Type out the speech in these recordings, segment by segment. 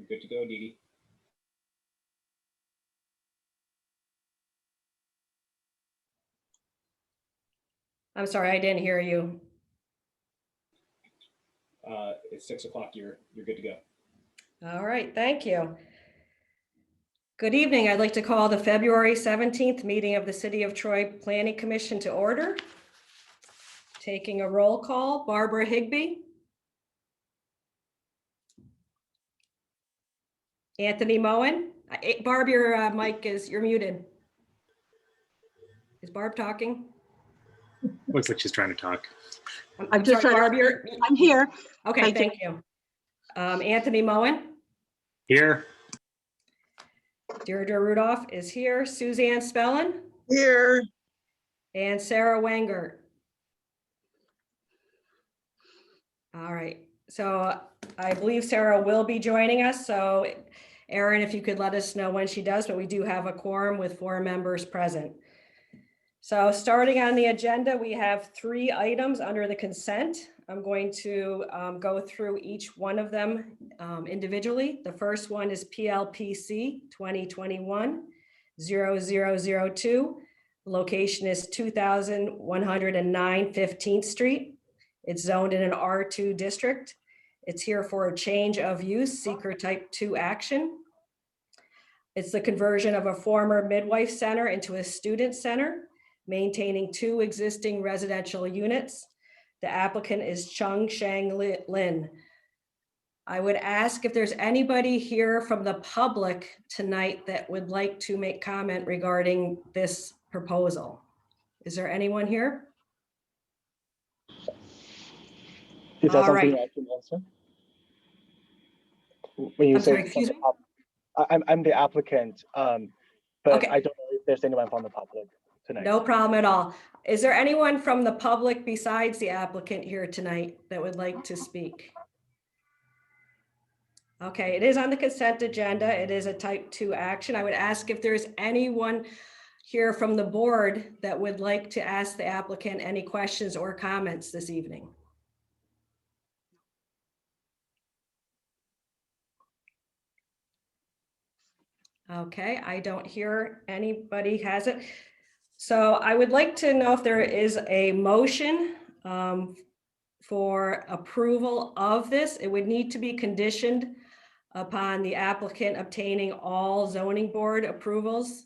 You're good to go, Dee Dee. I'm sorry, I didn't hear you. It's 6 o'clock. You're good to go. All right, thank you. Good evening. I'd like to call the February 17th meeting of the City of Troy Planning Commission to order. Taking a roll call, Barbara Higbee. Anthony Moen. Barb, your mic is, you're muted. Is Barb talking? Looks like she's trying to talk. I'm just sorry, Barb, I'm here. Okay, thank you. Anthony Moen. Here. Deirdre Rudolph is here. Suzanne Spellin. Here. And Sarah Wenger. All right, so I believe Sarah will be joining us. So Erin, if you could let us know when she does, but we do have a quorum with 4 members present. So starting on the agenda, we have 3 items under the consent. I'm going to go through each one of them individually. The first one is PLPC 2021-0002. Location is 2109 15th Street. It's zoned in an R2 district. It's here for a change of use, seeker type 2 action. It's the conversion of a former midwife center into a student center, maintaining 2 existing residential units. The applicant is Chung Shang Lin. I would ask if there's anybody here from the public tonight that would like to make comment regarding this proposal. Is there anyone here? Is that All something right. I can answer? When you I'm say sorry, excuse me? I'm the applicant, but Okay. I don't know if there's anyone from the public tonight. No problem at all. Is there anyone from the public besides the applicant here tonight that would like to speak? Okay, it is on the consent agenda. It is a type 2 action. I would ask if there's anyone here from the board that would like to ask the applicant any questions or comments this evening. Okay, I don't hear anybody has it. So I would like to know if there is a motion for approval of this. It would need to be conditioned upon the applicant obtaining all zoning board approvals.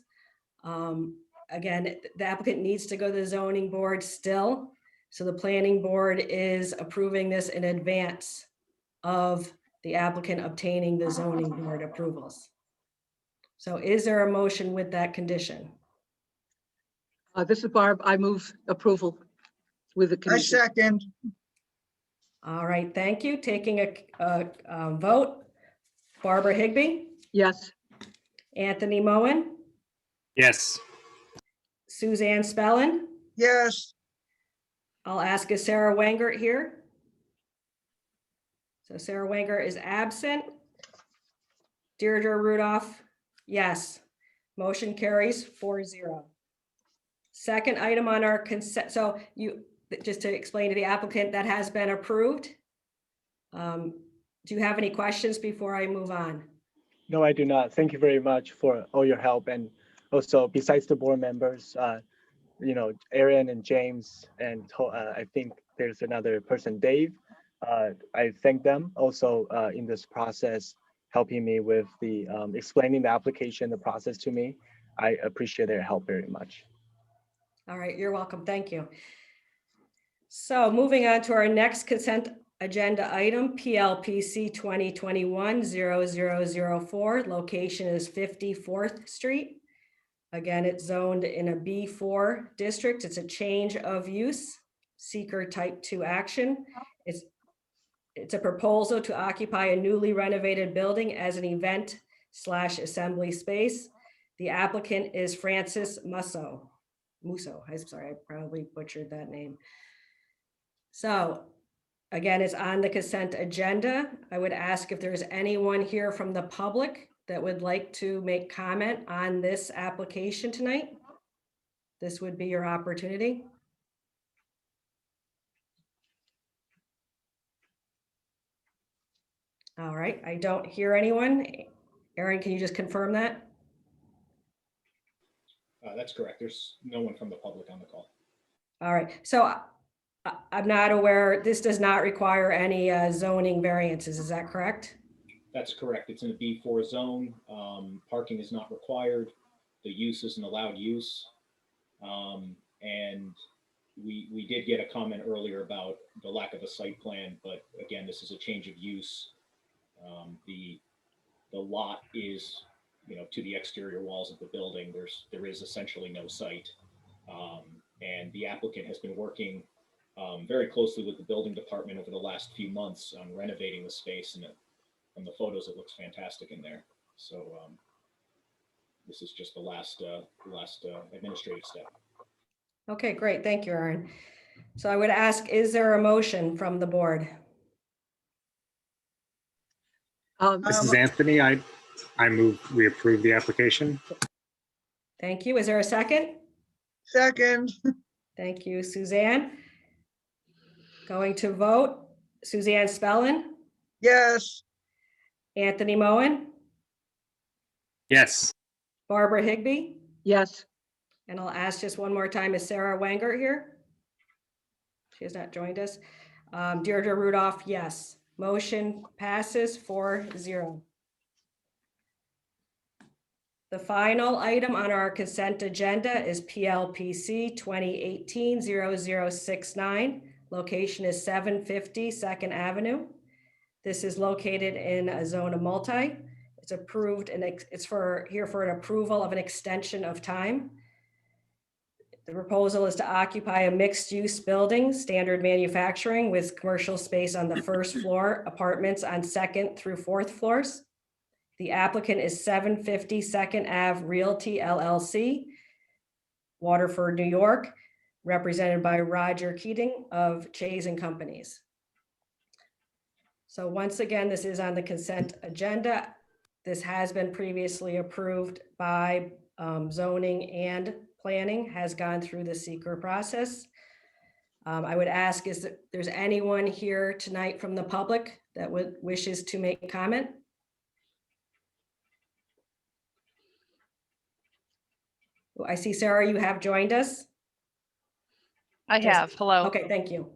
Again, the applicant needs to go to the zoning board still. So the planning board is approving this in advance of the applicant obtaining the zoning board approvals. So is there a motion with that condition? This is Barb. I move approval with the I condition. second. All right, thank you. Taking a vote. Barbara Higbee, Yes. Anthony Moen, Yes. Suzanne Spellin. Yes, I'll ask, is Sarah Wenger here? So Sarah Wenger is absent. Deirdre Rudolph, yes. Motion carries 4-0. Second item on our consent, so just to explain to the applicant, that has been approved. Do you have any questions before I move on? No, I do not. Thank you very much for all your help. And also, besides the board members, Erin and James, and I think there's another person, Dave. I thank them also in this process, helping me with the explaining the application, the process to me. I appreciate their help very much. All right, you're welcome. Thank you. So moving on to our next consent agenda item, PLPC 2021-0004. Location is 54th Street. Again, it's zoned in a B4 district. It's a change of use, seeker type 2 action. It's a proposal to occupy a newly renovated building as an event/assembly space. The applicant is Francis Musso. I'm sorry, I probably butchered that name. So again, it's on the consent agenda. I would ask if there's anyone here from the public that would like to make comment on this application tonight. This would be your opportunity. All right, I don't hear anyone. Aaron, can you just confirm that? That's correct. There's no one from the public on the call. All right, so I'm not aware, this does not require any zoning variances, is that correct? That's correct. It's in a B4 zone. Parking is not required. The use is an allowed use. And we did get a comment earlier about the lack of a site plan, but again, this is a change of use. The lot is, to the exterior walls of the building. There is essentially no site. And the applicant has been working very closely with the building department over the last few months on renovating the space, and from the photos, it looks fantastic in there. So this is just the last administrative step. Okay, great, thank you, Aaron. So I would ask, is there a motion from the board? This is Anthony. I move we approve the application. Thank you, is there a second? Second, Thank you, Suzanne. Going to vote, Suzanne Spellin, yes. Anthony Moen, Yes. Barbara Higbee, Yes. and I'll ask just one more time, is Sarah Wenger here? She has not joined us. Deirdre Rudolph, yes. Motion passes 4-0. The final item on our consent agenda is PLPC 2018-0069. Location is 750 Second Avenue. This is located in a zone of multi. It's approved and it's here for an approval of an extension of time. The proposal is to occupy a mixed-use building, standard manufacturing with commercial space on the first floor, apartments on second through fourth floors. The applicant is 750 Second Ave Realty LLC, Waterford, New York, represented by Roger Keating of Chase and Companies. So once again, this is on the consent agenda. This has been previously approved by zoning and planning, has gone through the seeker process. I would ask, is that there's anyone here tonight from the public that wishes to make comment? I see, Sarah, you have joined us. I Just- have. Hello. Okay, thank you.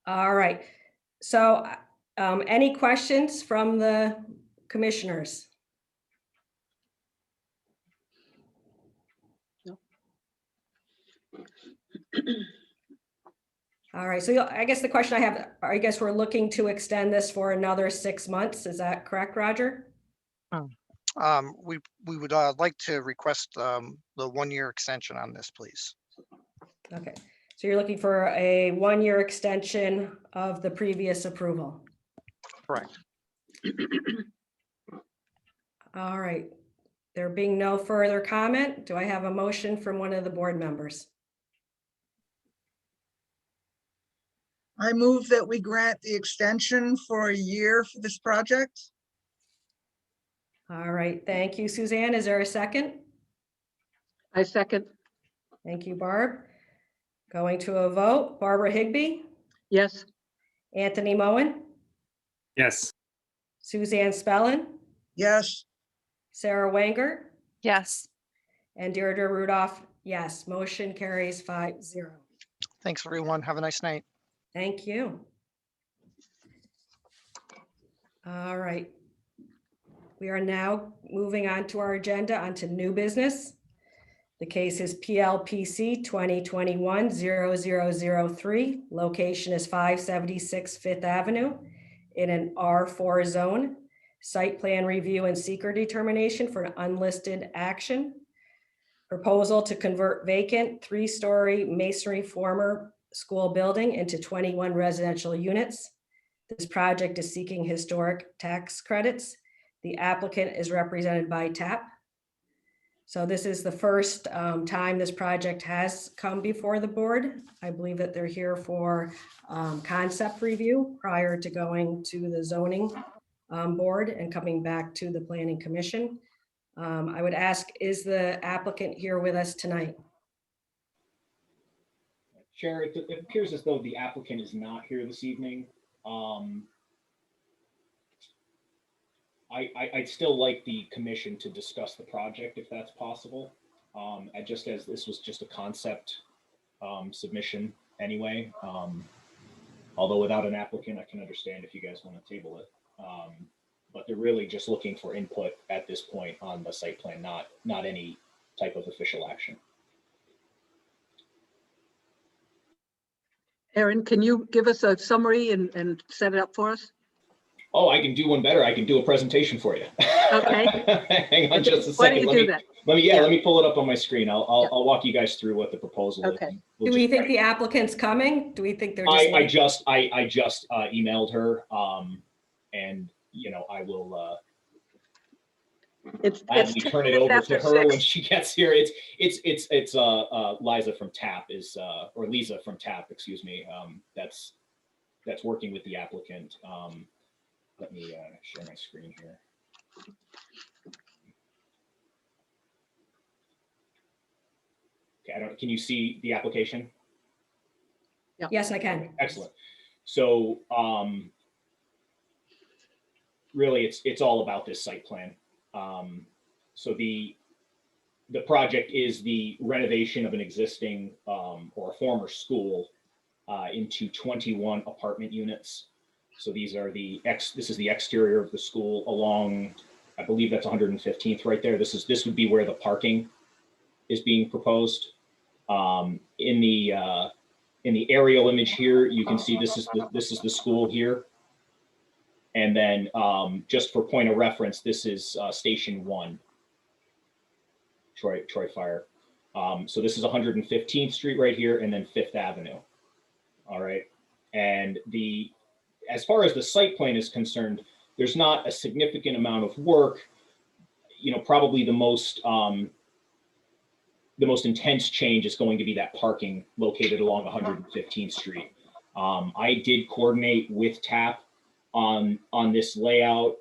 All right. So any questions from the commissioners? No. All right, so I guess the question I have, I guess we're looking to extend this for another 6 months. Is that correct, Roger? We would like to request the 1-year extension on this, please. Okay, so you're looking for a 1-year extension of the previous approval. Correct. All right, there being no further comment, do I have a motion from one of the board members? I move that we grant the extension for a year for this project. All right, thank you, Suzanne. Is there a second? I second. Thank you, Barb. Going to a vote, Barbara Higbee, Yes. Anthony Moen, Yes. Suzanne Spellin, Yes, Sarah Wenger, Yes. and Deirdre Rudolph. Yes, motion carries 5-0. Thanks, everyone. Have a nice night. Thank you. All right. We are now moving on to our agenda, onto new business. The case is PLPC 2021-0003. Location is 576 Fifth Avenue in an R4 zone. Site plan review and seeker determination for an unlisted action. Proposal to convert vacant 3-story masonry former school building into 21 residential units. This project is seeking historic tax credits. The applicant is represented by TAP. So this is the first time this project has come before the board. I believe that they're here for concept review prior to going to the zoning board and coming back to the planning commission. I would ask, is the applicant here with us tonight? Chair, it appears as though the applicant is not here this evening. I'd still like the commission to discuss the project if that's possible. Just as this was just a concept submission anyway. Although without an applicant, I can understand if you guys want to table it. But they're really just looking for input at this point on the site plan, not any type of official action. Aaron, can you give us a summary and set it up for us? Oh, I can do one better. I can do a presentation for you. Okay. Hang on just a Why don't second. you do that? Let me pull it up on my screen. I'll walk you guys through what the proposal is. Okay. We'll Do we just- think the applicant's coming? Do we think they're just? I late? just emailed her, and I will It's gladly 10 turn it minutes over after to her when 6. she gets here. It's Liza from TAP or Lisa from TAP, excuse me. That's working with the applicant. Let me share my screen here. Okay, can you see the application? Yes, I can. Excellent. So really, it's all about this site plan. So the project is the renovation of an existing or a former school into 21 apartment units. So these are this is the exterior of the school along, I believe that's 115th right there. This would be where the parking is being proposed. In the aerial image here, you can see this is the school here. And then just for point of reference, this is Station 1, Troy Fire. So this is 115th Street right here, and then 5th Avenue. All right. And as far as the site plan is concerned, there's not a significant amount of work. Probably the most intense change is going to be that parking located along 115th Street. I did coordinate with TAP on this layout.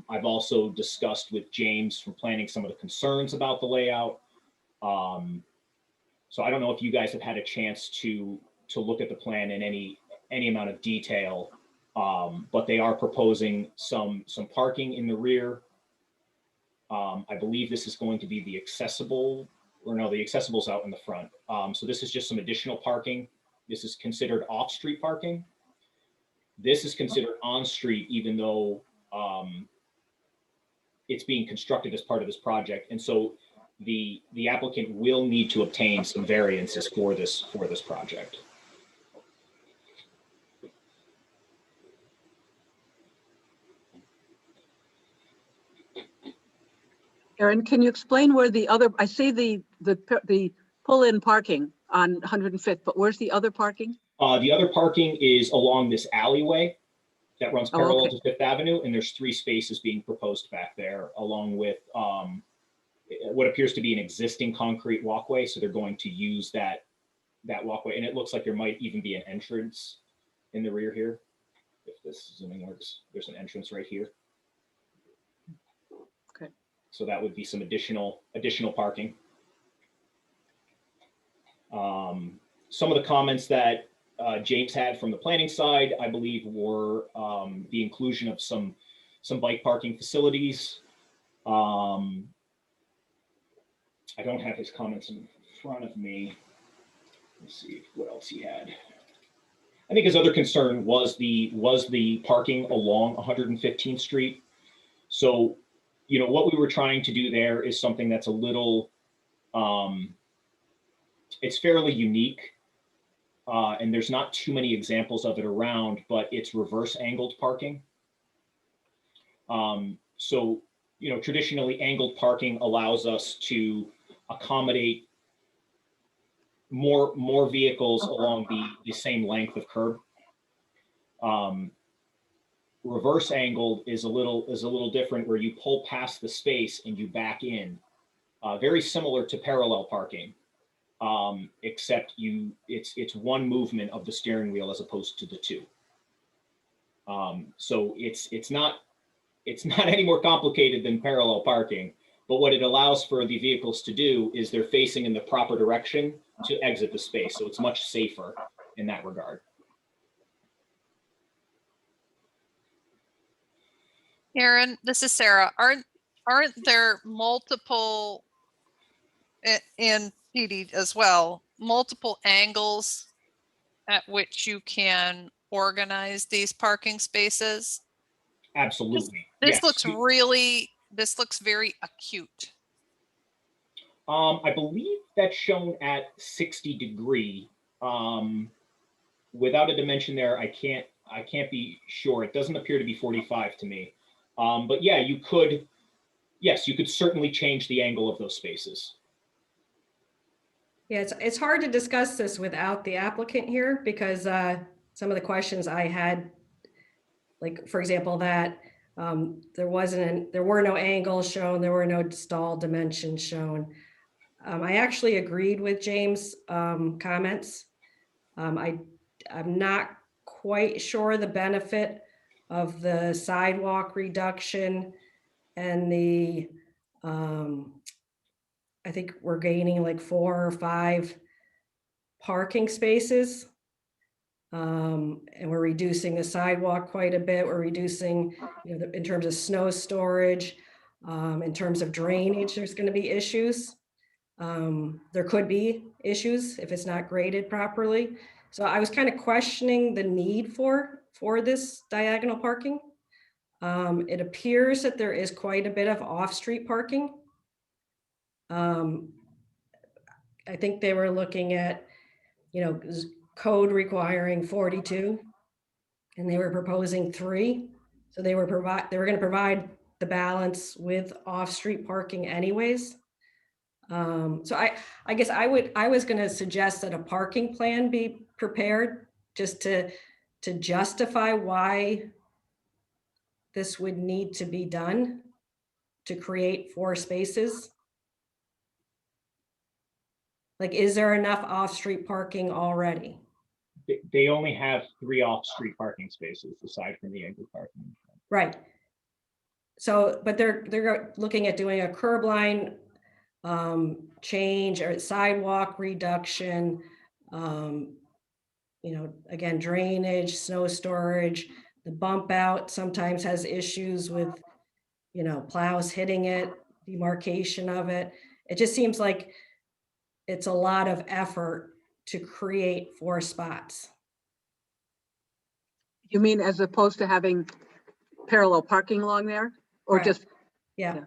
I've also discussed with James from planning some of the concerns about the layout. So I don't know if you guys have had a chance to look at the plan in any amount of detail, but they are proposing some parking in the rear. I believe this is going to be the accessible. The accessible's out in the front. So this is just some additional parking. This is considered off-street parking. This is considered on-street, even though it's being constructed as part of this project. And so the applicant will need to obtain some variances for this project. Aaron, can you explain where I see the pull-in parking on 105th, but where's the other parking? The other parking is along this alleyway that runs Oh, parallel okay. to 5th Avenue, and there's 3 spaces being proposed back there, along with what appears to be an existing concrete walkway. So they're going to use that walkway, and it looks like there might even be an entrance in the rear here. If this zooming works, there's an entrance right here. Okay. So that would be some additional parking. Some of the comments that James had from the planning side, I believe, were the inclusion of some bike parking facilities. I don't have his comments in front of me. Let's see what else he had. I think his other concern was the parking along 115th Street. So, what we were trying to do there is something that's a little, it's fairly unique. And there's not too many examples of it around, but it's reverse angled parking. So, traditionally angled parking allows us to accommodate more vehicles along the same length of curb. Reverse angled is a little different, where you pull past the space and you back in, very similar to parallel parking. Except it's one movement of the steering wheel as opposed to the 2. So it's not any more complicated than parallel parking. But what it allows for the vehicles to do is they're facing in the proper direction to exit the space. So it's much safer in that regard. Aaron, this is Sarah. Aren't there multiple in PD as well, multiple angles at which you can organize these parking spaces? Absolutely. This Yes. this looks very acute. I believe that's shown at 60°. Without a dimension there, I can't be sure. It doesn't appear to be 45 to me. But yeah, you could certainly change the angle of those spaces. Yeah, it's hard to discuss this without the applicant here because some of the questions I had, like, for example, that there were no angles shown, there were no stall dimensions shown. I actually agreed with James' comments. I'm not quite sure the benefit of the sidewalk reduction and the, I think we're gaining like 4 or 5 parking spaces. And we're reducing the sidewalk quite a bit. We're reducing, in terms of snow storage, in terms of drainage, there's going to be issues. There could be issues if it's not graded properly. So I was kind of questioning the need for this diagonal parking. It appears that there is quite a bit of off-street parking. I think they were looking at, code requiring 42, and they were proposing 3. So they were going to provide the balance with off-street parking anyways. So I guess I was going to suggest that a parking plan be prepared just to justify why this would need to be done to create 4 spaces. Like, is there enough off-street parking already? They only have 3 off-street parking spaces aside from the angled parking. Right. So, but they're looking at doing a curb line change or sidewalk reduction, again, drainage, snow storage. The bump out sometimes has issues with, plows hitting it, demarcation of it. It just seems like it's a lot of effort to create 4 spots. You mean as opposed to having parallel parking along there? Or Right. just, Yeah.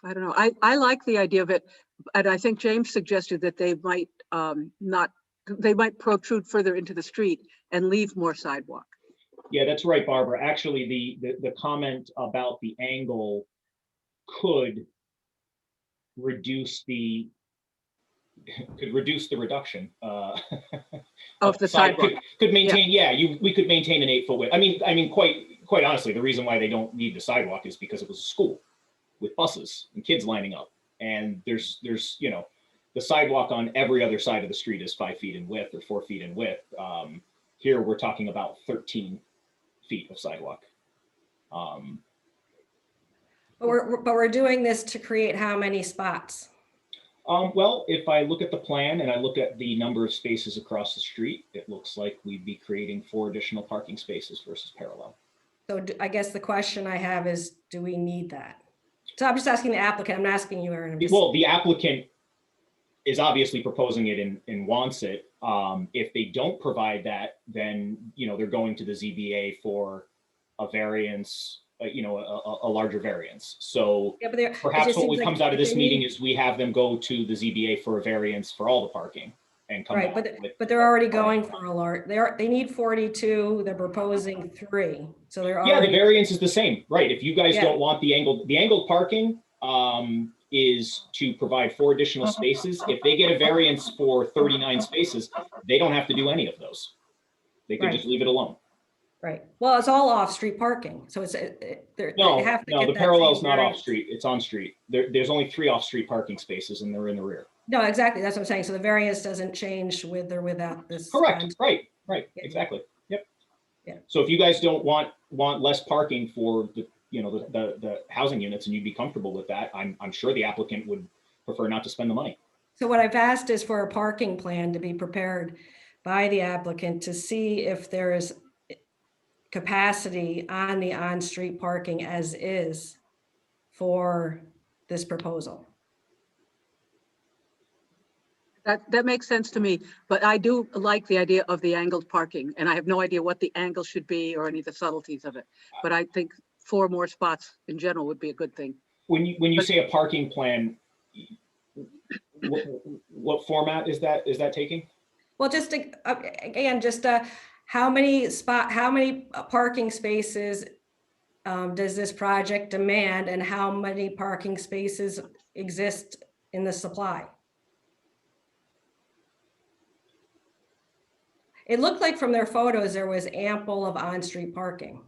I don't know. I like the idea of it. And I think James suggested that they might they might protrude further into the street and leave more sidewalk. Yeah, that's right, Barbara. Actually, the comment about the angle could reduce the reduction. Of the Side- sidewalk. Could maintain, we could maintain an 8-foot width. I mean, quite honestly, the reason why they don't need the sidewalk is because it was a school with buses and kids lining up. And there's the sidewalk on every other side of the street is 5 feet in width or 4 feet in width. Here we're talking about 13 feet of sidewalk. But we're doing this to create how many spots? Well, if I look at the plan and I look at the number of spaces across the street, it looks like we'd be creating 4 additional parking spaces versus parallel. So I guess the question I have is, do we need that? So I'm just asking the applicant, I'm not asking you, Aaron. Well, the applicant is obviously proposing it and wants it. If they don't provide that, then, they're going to the ZBA for a variance, a larger variance. So Yeah, but it perhaps just what seems like comes out of this they meeting need- is we have them go to the ZBA for a variance for all the parking and come Right, back with. but they're already going for a large, they need 42, they're proposing 3. So they're Yeah, the already, variance is the same, right? If you guys Yeah. don't want the angled parking is to provide 4 additional spaces. If they get a variance for 39 spaces, they don't have to do any of those. They could Right. just leave it alone. right. Well, it's all off-street parking. So it's, they have to No, get the that parallel's same not variance. off-street, it's on-street. There's only 3 off-street parking spaces and they're in the rear. No, exactly. That's what I'm saying. So the variance doesn't change with or without this. Correct, right, Yeah. exactly, yep. Yeah. So if you guys don't want less parking for the, you know, the housing units and you'd be comfortable with that, I'm sure the applicant would prefer not to spend the money. So what I've asked is for a parking plan to be prepared by the applicant to see if there is capacity on the on-street parking as is for this proposal. That makes sense to me, but I do like the idea of the angled parking, and I have no idea what the angle should be or any of the subtleties of it. But I think 4 more spots in general would be a good thing. When you But- say a parking plan, what format is that taking? Well, just again, just how many parking spaces does this project demand, and how many parking spaces exist in the supply? It looked like from their photos, there was ample of on-street parking.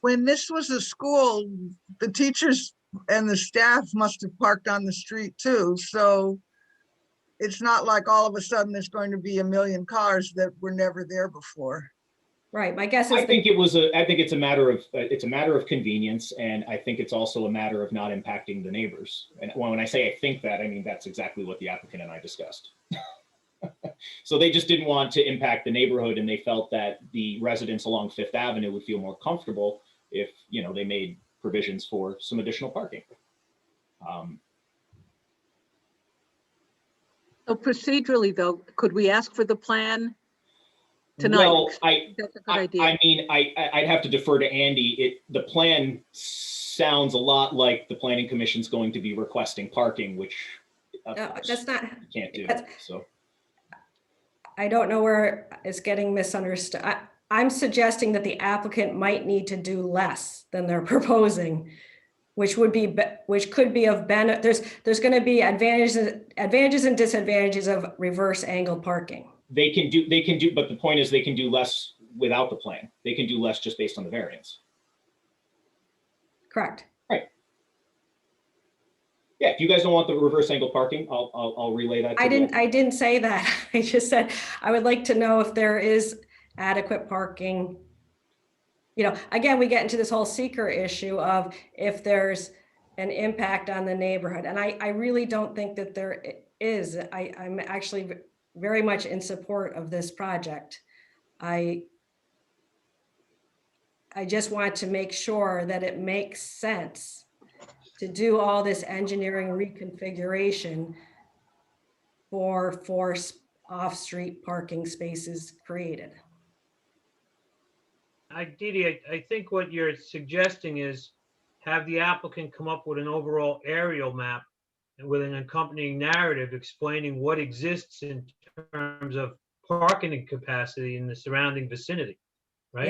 When this was a school, the teachers and the staff must have parked on the street too, so it's not like all of a sudden there's going to be a million cars that were never there before. Right, my guess is. I think it's a matter of convenience, and I think it's also a matter of not impacting the neighbors. And when I say I think that, I mean that's exactly what the applicant and I discussed. So they just didn't want to impact the neighborhood, and they felt that the residents along Fifth Avenue would feel more comfortable if, you know, they made provisions for some additional parking. So procedurally though, could we ask for the plan tonight? Well, That's a good idea. I mean, I'd have to defer to Andy. The plan sounds a lot like the planning commission's going to be requesting parking, which of course That's not, you can't do, so. I don't know where it's getting misunderstood. I'm suggesting that the applicant might need to do less than they're proposing, which could be of benefit. There's going to be advantages and disadvantages of reverse angled parking. They can do, but the point is they can do less without the plan. They can do less just based on the variance. Correct. Yeah, if you guys don't want the reverse angle parking, I'll relay that. To I the- didn't say that. I just said, I would like to know if there is adequate parking. You know, again, we get into this whole seeker issue of if there's an impact on the neighborhood. And I really don't think that there is. I'm actually very much in support of this project. I just want to make sure that it makes sense to do all this engineering reconfiguration for off-street parking spaces created. Didi, I think what you're suggesting is have the applicant come up with an overall aerial map and with an accompanying narrative explaining what exists in terms of parking capacity in the surrounding vicinity, right?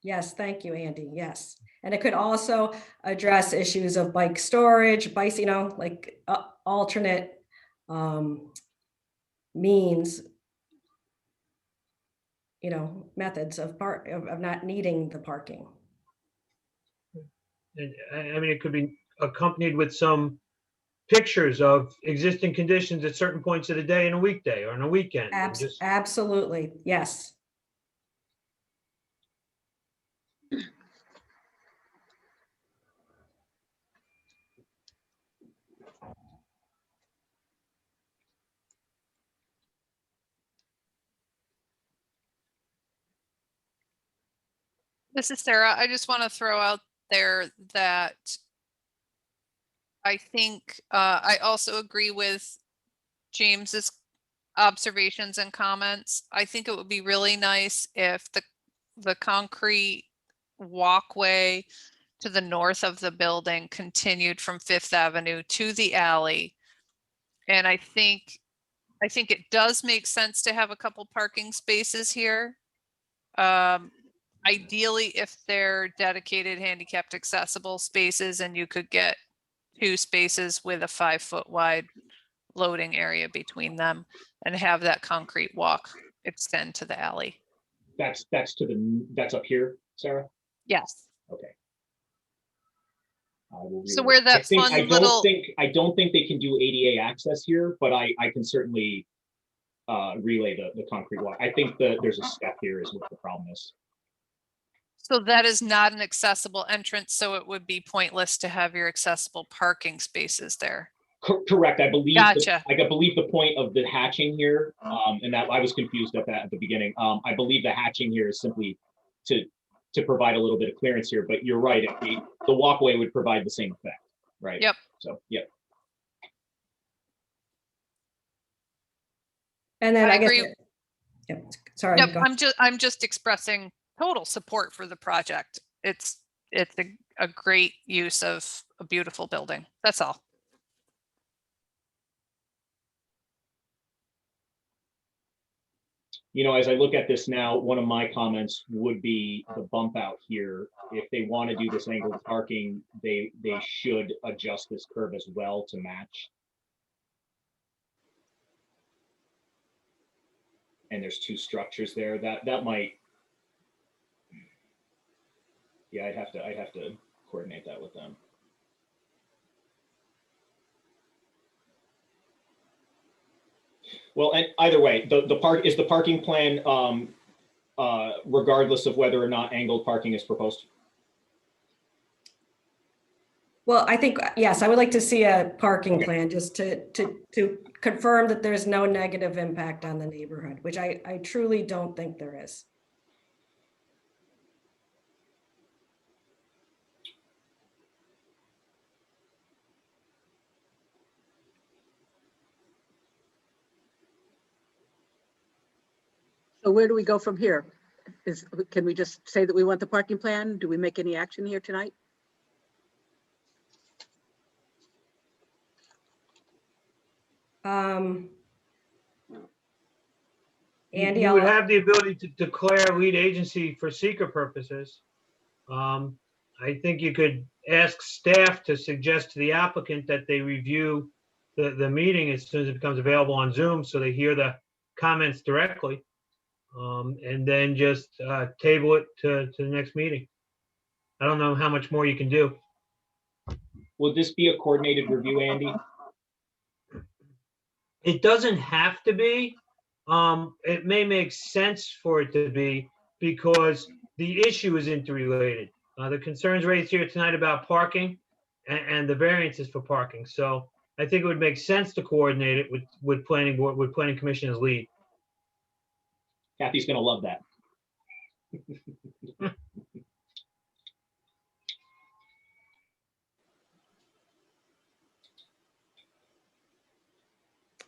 Yes, thank you, Andy. Yes. And it could also address issues of bike storage, you know, like alternate means, you know, methods of not needing the parking. And I mean, it could be accompanied with some pictures of existing conditions at certain points of the day in a weekday or on a weekend. and just- Absolutely, yes. This is Sarah. I just want to throw out there that I think I also agree with James's observations and comments. I think it would be really nice if the concrete walkway to the north of the building continued from Fifth Avenue to the alley. And I think it does make sense to have a couple parking spaces here. Ideally, if they're dedicated handicapped accessible spaces and you could get 2 spaces with a 5-foot wide loading area between them and have that concrete walk extend to the alley. That's up here, Sarah? Yes. Okay. I will So relay- where that I think- fun I don't little- I don't think they can do ADA access here, but I can certainly relay the concrete walk. I think that there's a step here is what the problem is. So that is not an accessible entrance, so it would be pointless to have your accessible parking spaces there. Correct. I believe, Gotcha. I believe the point of the hatching here, and that I was confused at that at the beginning. I believe the hatching here is simply to provide a little bit of clearance here, but you're right. The walkway would provide the same effect, right? Yep. So, yeah. And then I I guess, agree. yep, sorry. Yep, go- I'm just expressing total support for the project. It's a great use of a beautiful building. That's all. You know, as I look at this now, one of my comments would be the bump out here. If they want to do this angled parking, they should adjust this curve as well to match. And there's two structures there that might. Yeah, I'd have to coordinate that with them. Well, and either way, the parking plan, regardless of whether or not angled parking is proposed. Well, I think, yes, I would like to see a parking Okay. plan just to confirm that there's no negative impact on the neighborhood, which I truly don't think there is. So where do we go from here? Can we just say that we want the parking plan? Do we make any action here tonight? Andy, You would I'll- have the ability to declare lead agency for seeker purposes. I think you could ask staff to suggest to the applicant that they review the meeting as soon as it becomes available on Zoom, so they hear the comments directly. And then just table it to the next meeting. I don't know how much more you can do. Will this be a coordinated review, Andy? It doesn't have to be. It may make sense for it to be because the issue is interrelated. The concerns raised here tonight about parking and the variances for parking. So I think it would make sense to coordinate it with planning board, with planning commission as lead. Kathy's gonna love that.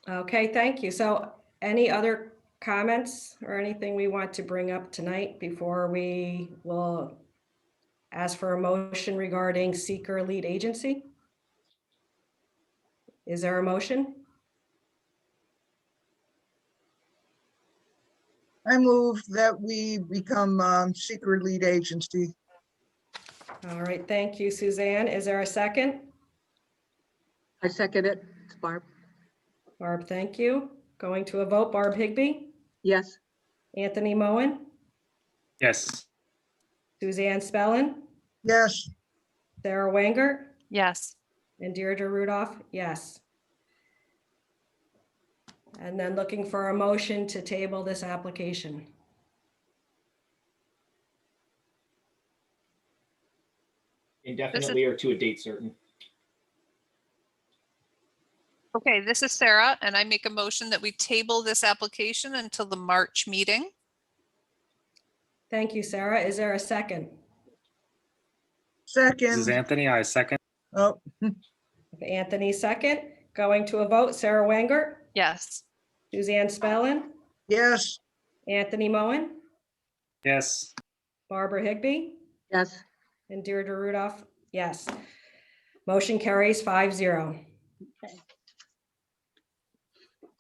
Okay, thank you. So any other comments or anything we want to bring up tonight before we will ask for a motion regarding seeker lead agency? Is there a motion? I move that we become secret lead agency. All right, thank you, Suzanne. Is there a second? I second it. It's Barb. Barb, thank you. Going to a vote, Barb Higbee, Yes. Anthony Moen, Yes. Suzanne Spellin, Yes, Sarah Wanger, Yes. and Deirdre Rudolph, yes. And then looking for a motion to table this application. Indefinitely or to a date certain. Okay, this is Sarah, and I make a motion that we table this application until the March meeting. Thank you, Sarah. Is there a second? This is second. Anthony. I second. Oh, Anthony, second. Going to a vote, Sarah Wanger, Yes. Suzanne Spellin, yes, Anthony Moen, Yes. Barbara Higbee, Yes. and Deirdre Rudolph, yes. Motion carries 5-0.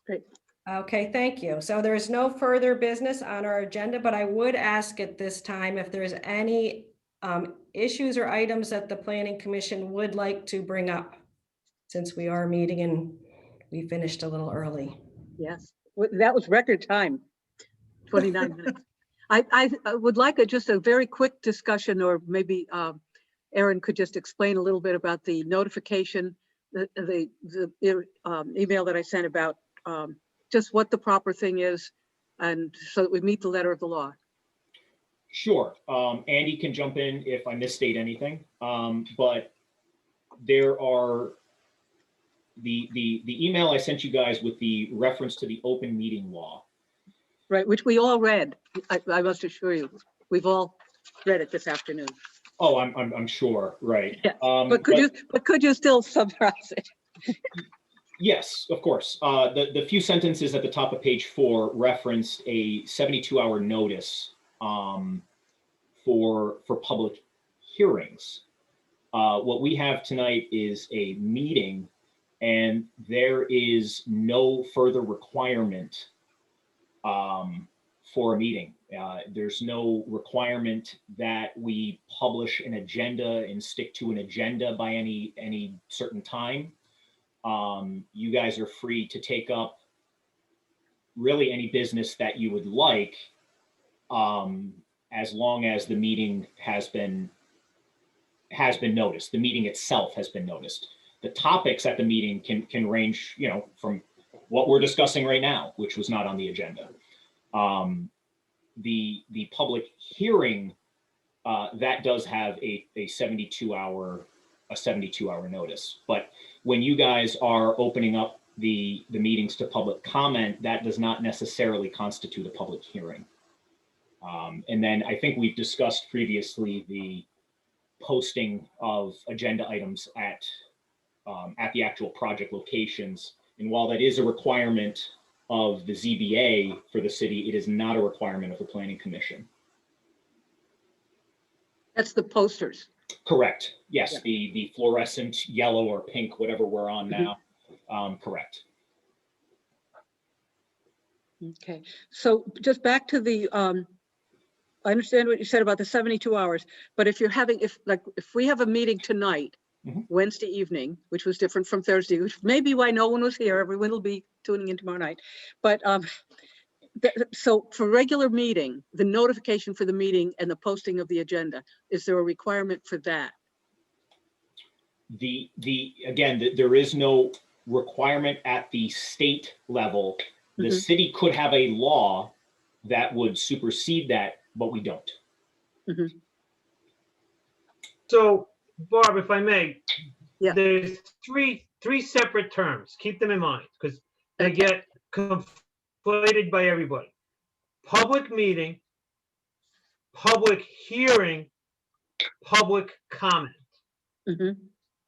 Great. Okay, thank you. So there's no further business on our agenda, but I would ask at this time if there's any issues or items that the Planning Commission would like to bring up, since we are meeting and we finished a little early. Yes. That was record time, 29 minutes. I would like just a very quick discussion, or maybe Aaron could just explain a little bit about the notification, the email that I sent about just what the proper thing is, and so that we meet the letter of the law. Sure. Andy can jump in if I misstate anything. But there are the email I sent you guys with the reference to the open meeting law. Right, which we all read. I must assure you, we've all read it this afternoon. Oh, I'm sure, right. Yeah, But could you still summarize it? Yes, of course. The few sentences at the top of page 4 referenced a 72-hour notice for public hearings. What we have tonight is a meeting, and there is no further requirement for a meeting. There's no requirement that we publish an agenda and stick to an agenda by any certain time. You guys are free to take up really any business that you would like, as long as the meeting has been noticed. The meeting itself has been noticed. The topics at the meeting can range, from what we're discussing right now, which was not on the agenda. The public hearing that does have a 72-hour notice, but when you guys are opening up the meetings to public comment, that does not necessarily constitute a public hearing. And then I think we've discussed previously the posting of agenda items at the actual project locations. And while that is a requirement of the ZBA for the city, it is not a requirement of the Planning Commission. That's the posters. Correct. Yes, Yeah. the fluorescent yellow or pink, whatever we're on now. Correct. Okay, so just back to the, I understand what you said about the 72 hours, but if we have a meeting tonight, Mhm. Wednesday evening, which was different from Thursday, which may be why no one was here, everyone will be tuning in tomorrow night. But so for regular meeting, the notification for the meeting and the posting of the agenda, is there a requirement for that? Again, there is no requirement at the state level. The Mhm. city could have a law that would supersede that, but we don't. So, Barb, if I may, Yeah. there's three separate terms. Keep them in mind because they get conflated by everybody. Public meeting, public hearing, public comment. Mhm.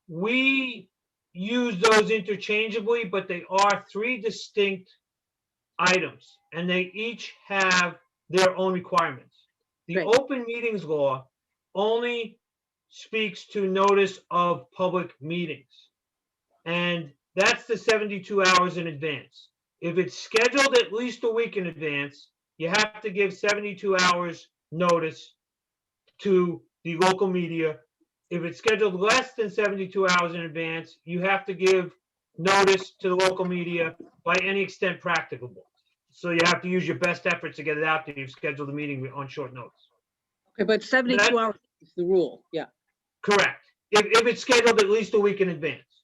We use those interchangeably, but they are 3 distinct items, and they each have their own requirements. The Right. open meetings law only speaks to notice of public meetings, and that's the 72 hours in advance. If it's scheduled at least a week in advance, you have to give 72 hours notice to the local media. If it's scheduled less than 72 hours in advance, you have to give notice to the local media by any extent practicable. So you have to use your best efforts to get it out there. You've scheduled the meeting on short notice. Okay, but 72 hours is the rule, yeah. Correct. If it's scheduled at least a week in advance.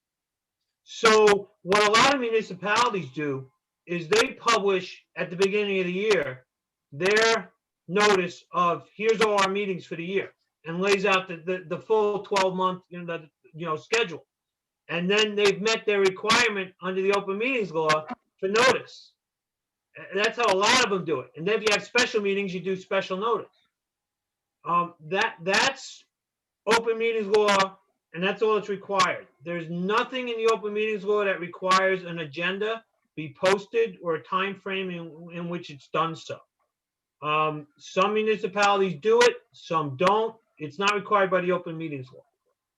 So what a lot of municipalities do is they publish at the beginning of the year their notice of here's all our meetings for the year and lays out the full 12-month schedule. And then they've met their requirement under the open meetings law for notice. And that's how a lot of them do it. And then if you have special meetings, you do special notice. That's open meetings law, and that's all that's required. There's nothing in the open meetings law that requires an agenda be posted or a time frame in which it's done so. Some municipalities do it, some don't. It's not required by the open meetings law.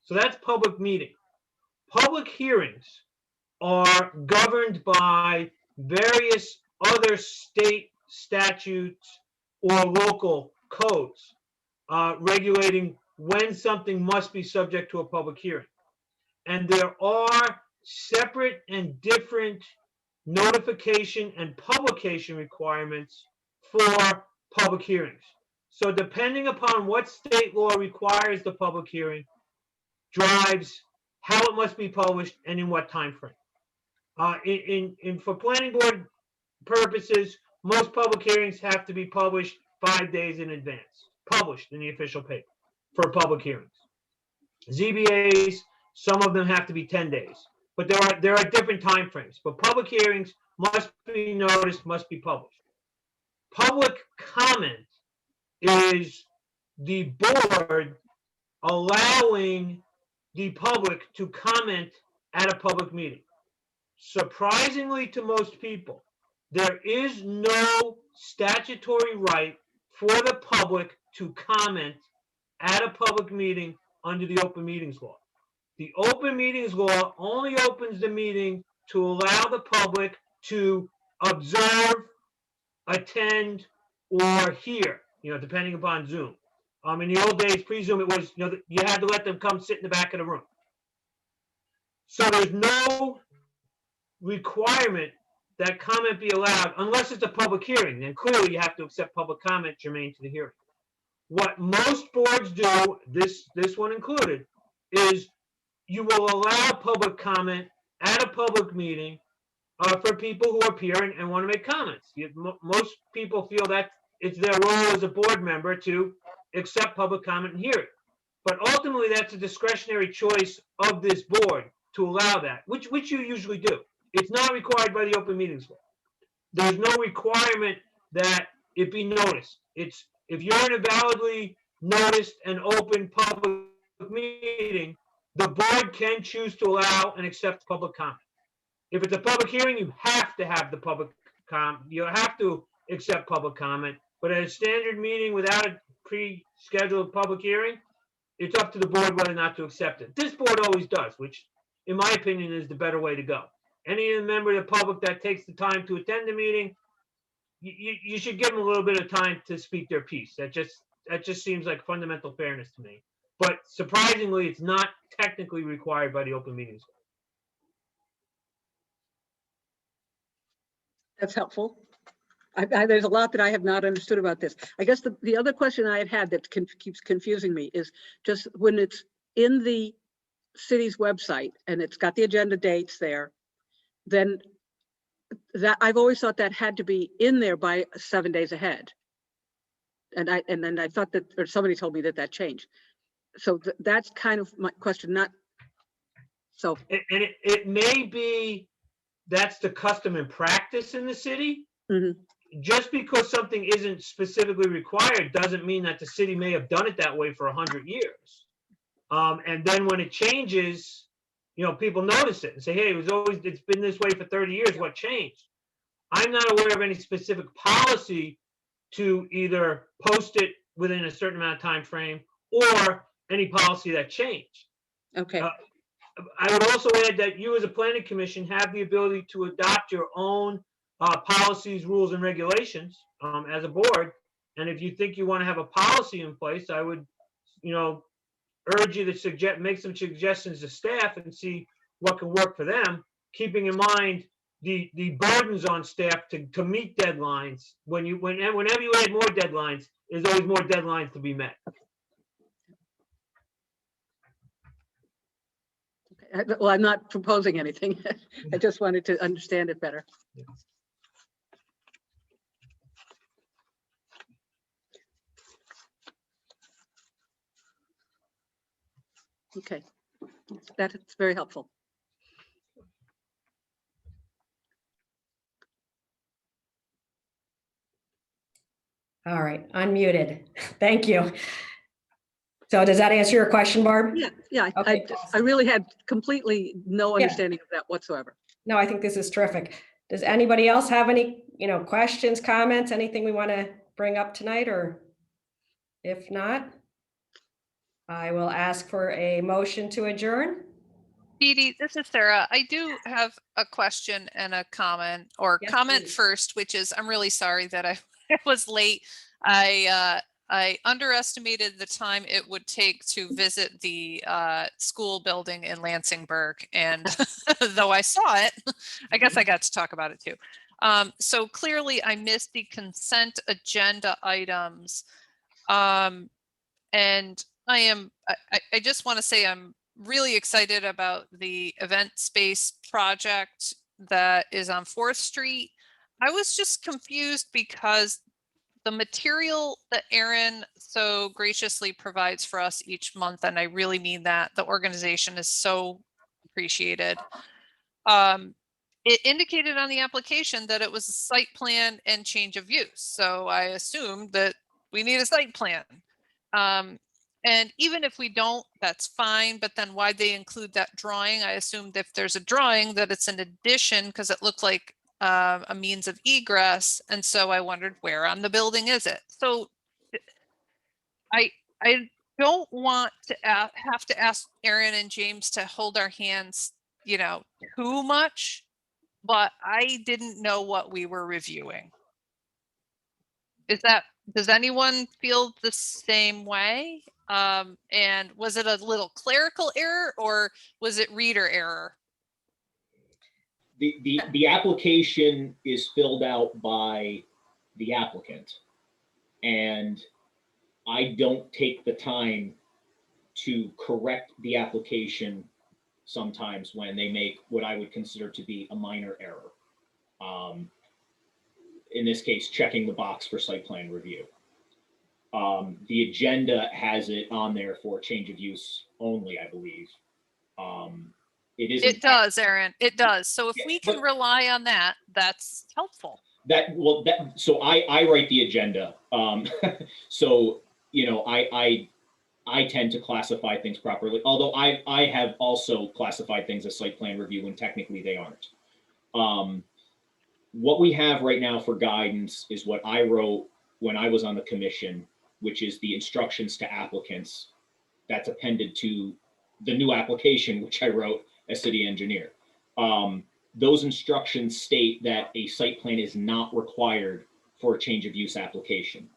So that's public meeting. Public hearings are governed by various other state statutes or local codes regulating when something must be subject to a public hearing. And there are separate and different notification and publication requirements for public hearings. So depending upon what state law requires the public hearing drives how it must be published and in what time frame. For planning board purposes, most public hearings have to be published 5 days in advance. published in the official paper for public hearings. ZBAs, some of them have to be 10 days, but there are different timeframes. But public hearings must be noticed, must be published. Public comment is the board allowing the public to comment at a public meeting. Surprisingly to most people, there is no statutory right for the public to comment at a public meeting under the Open Meetings Law. The Open Meetings Law only opens the meeting to allow the public to observe, attend, or hear, depending upon Zoom. In the old days, pre-Zoom, it was, you had to let them come sit in the back of the room. So there's no requirement that comment be allowed unless it's a public hearing. Then clearly you have to accept public comment germane to the hearing. What most boards do, this one included, is you will allow public comment at a public meeting for people who appear and want to make comments. Most people feel that it's their role as a board member to accept public comment and hear it. But ultimately, that's a discretionary choice of this board to allow that, which you usually do. It's not required by the Open Meetings Law. There's no requirement that it be noticed. It's if you're in a validly noticed and open public meeting, the board can choose to allow and accept public comment. If it's a public hearing, you have to have the public comment. You have to accept public comment. But at a standard meeting without a pre-scheduled public hearing, it's up to the board whether or not to accept it. This board always does, which, in my opinion, is the better way to go. Any member of the public that takes the time to attend the meeting, you should give them a little bit of time to speak their piece. That just seems like fundamental fairness to me. But surprisingly, it's not technically required by the Open Meetings Law. That's helpful. There's a lot that I have not understood about this. I guess the other question I had that keeps confusing me is just when it's in the city's website and it's got the agenda dates there, then that I've always thought that had to be in there by 7 days ahead. And then I thought that, or somebody told me that changed. So that's kind of my question, not so. And it may be that's the custom and practice in the city. Mm-hmm. Just because something isn't specifically required doesn't mean that the city may have done it that way for 100 years. And then when it changes, people notice it and say, hey, it's been this way for 30 years. What changed? I'm not aware of any specific policy to either post it within a certain amount of time frame or any policy that changed. Okay. I would also add that you as a planning commission have the ability to adopt your own policies, rules, and regulations as a board. And if you think you want to have a policy in place, I would, urge you to make some suggestions to staff and see what can work for them, keeping in mind the burdens on staff to meet deadlines. Whenever you add more deadlines, there's always more deadlines to be met. Okay. Well, I'm not proposing anything. I just wanted to understand it better. Okay, that's very helpful. All right, unmuted. Thank you. So does that answer your question, Barb? Yeah. Okay, I really had completely no Yeah. understanding of that whatsoever. No, I think this is terrific. Does anybody else have any, questions, comments, anything we want to bring up tonight, or if not, I will ask for a motion to adjourn. Dee Dee, this is Sarah. I do have a question and a comment, or Yes, comment please. first, which is I'm really sorry that I was late. I underestimated the time it would take to visit the school building in Lansingburg, and though I saw it, I guess I got to talk about it too. So clearly I missed the consent agenda items, and I just want to say I'm really excited about the event space project that is on 4th Street. I was just confused because the material that Aaron so graciously provides for us each month, and I really mean that, the organization is so appreciated. It indicated on the application that it was a site plan and change of use. So I assumed that we need a site plan. And even if we don't, that's fine. But then why'd they include that drawing? I assumed if there's a drawing that it's an addition because it looked like a means of egress. And so I wondered where on the building is it? So I don't want to have to ask Aaron and James to hold our hands, you know, too much, but I didn't know what we were reviewing. Does anyone feel the same way? And was it a little clerical error or was it reader error? The application is filled out by the applicant. And I don't take the time to correct the application sometimes when they make what I would consider to be a minor error. In this case, checking the box for site plan review. The agenda has it on there for change of use only, I believe. It does, Aaron. It does. So if Yeah, we can but- rely on that, that's helpful. So I write the agenda. So, you know, I tend to classify things properly, although I have also classified things as site plan review when technically they aren't. What we have right now for guidance is what I wrote when I was on the commission, which is the instructions to applicants that's appended to the new application, which I wrote as city engineer. Those instructions state that a site plan is not required for a change of use application.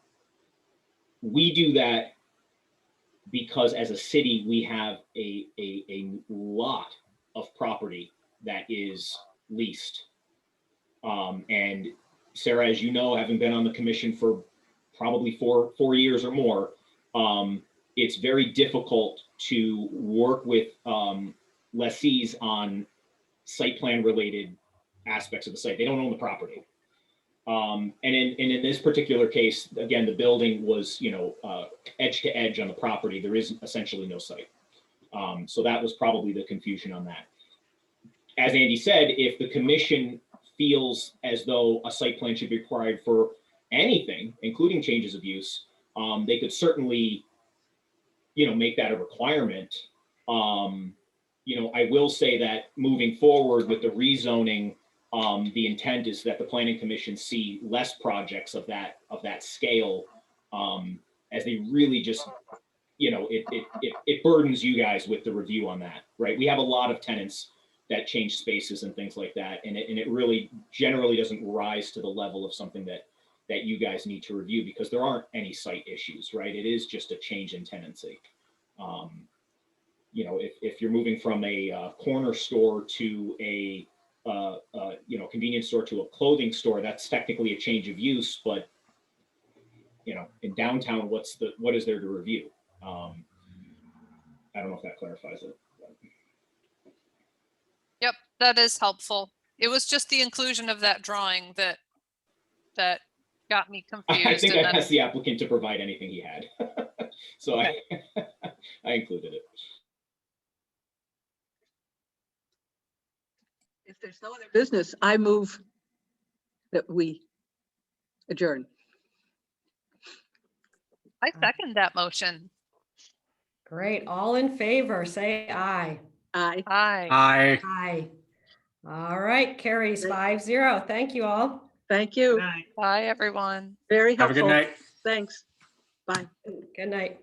We do that because as a city, we have a lot of property that is leased. And Sarah, as you know, having been on the commission for probably four years or more, it's very difficult to work with lessees on site plan related aspects of the site. They don't own the property. And in this particular case, again, the building was, you know, edge to edge on the property. There is essentially no site. So that was probably the confusion on that. As Andy said, if the commission feels as though a site plan should be required for anything, including changes of use, they could certainly, you know, make that a requirement. You know, I will say that moving forward with the rezoning, the intent is that the planning commission see less projects of that scale, as they really just, you know, it burdens you guys with the review on that, right? We have a lot of tenants that change spaces and things like that, and it really generally doesn't rise to the level of something that you guys need to review because there aren't any site issues, right? It is just a change in tenancy. You know, if you're moving from a corner store to a you know, convenience store to a clothing store, that's technically a change of use, but you know, in downtown, what is there to review? I don't know if that clarifies it. Yep, that is helpful. It was just the inclusion of that drawing that got me confused. I think and I then- asked the applicant to provide anything he had. So Okay. I included it. If there's no other business, I move that we adjourn. I second that motion. Great. All in favor, say aye. Aye. Aye. Aye. Aye. All right, carries 5-0. Thank you all. Thank Good you. night. Bye, everyone. Very Have a helpful. good night. Thanks. Bye. Good night.